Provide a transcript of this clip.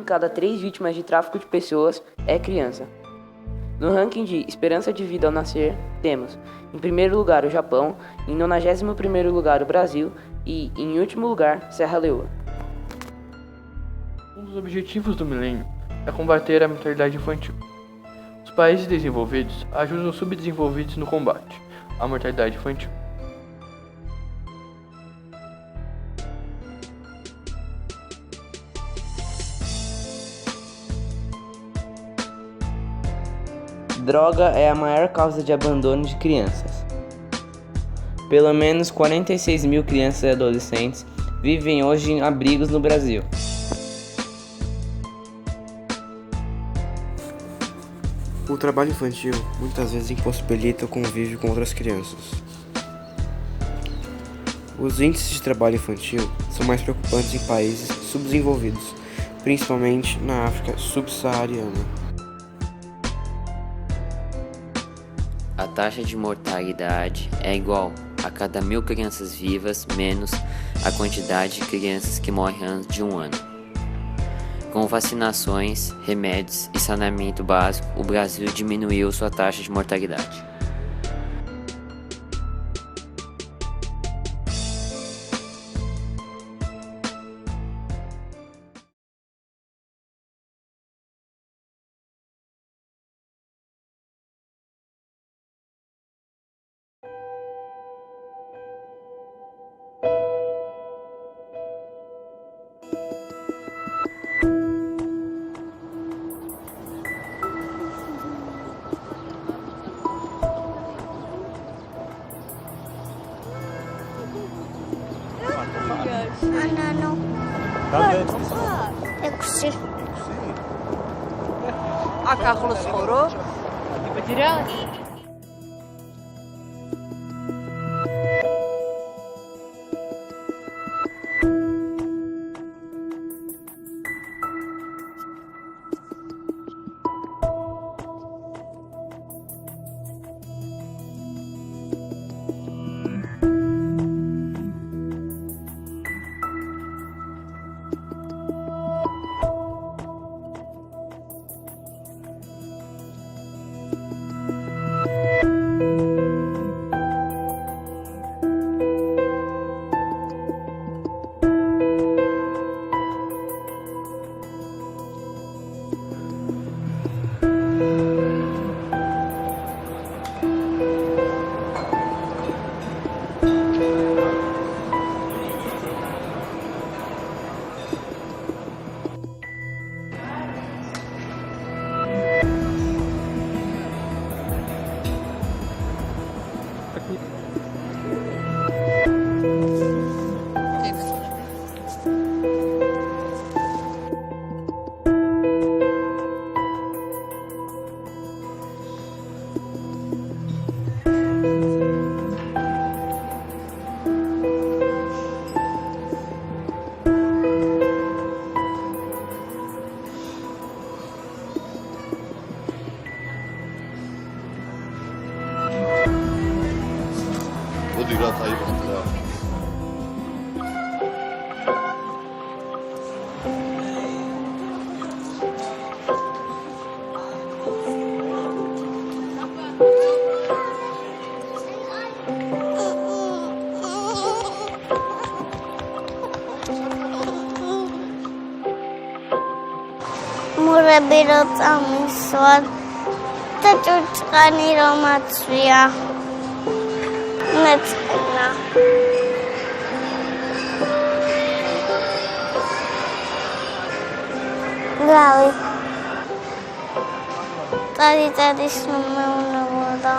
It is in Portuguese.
cada 3 vítimas de tráfico de pessoas é criança. No ranking de esperança de vida ao nascer, temos, em primeiro lugar, o Japão, em 91º lugar, o Brasil e, em último lugar, Serra Leoa. Um dos objetivos do milênio é combater a mortalidade infantil. Os países desenvolvidos ajudam os subdesenvolvidos no combate à mortalidade infantil. Droga é a maior causa de abandono de crianças. Pelo menos 46 mil crianças e adolescentes vivem hoje em abrigos no Brasil. O trabalho infantil muitas vezes impossibilita o convívio com outras crianças. Os índices de trabalho infantil são mais preocupantes em países subdesenvolvidos, principalmente na África subsaariana. A taxa de mortalidade é igual a cada 1000 crianças vivas menos a quantidade de crianças que morrem antes de um ano. Com vacinações, remédios e saneamento básico, o Brasil diminuiu sua taxa de mortalidade. 하나는 100. ახლოს ხორო? იბეძირა? 어디가 다 입었더라. მურები რო წამისვარ და ჭურჭყანი რომ აცვია მეწყენა გავი წადის რომ მეუნებოდა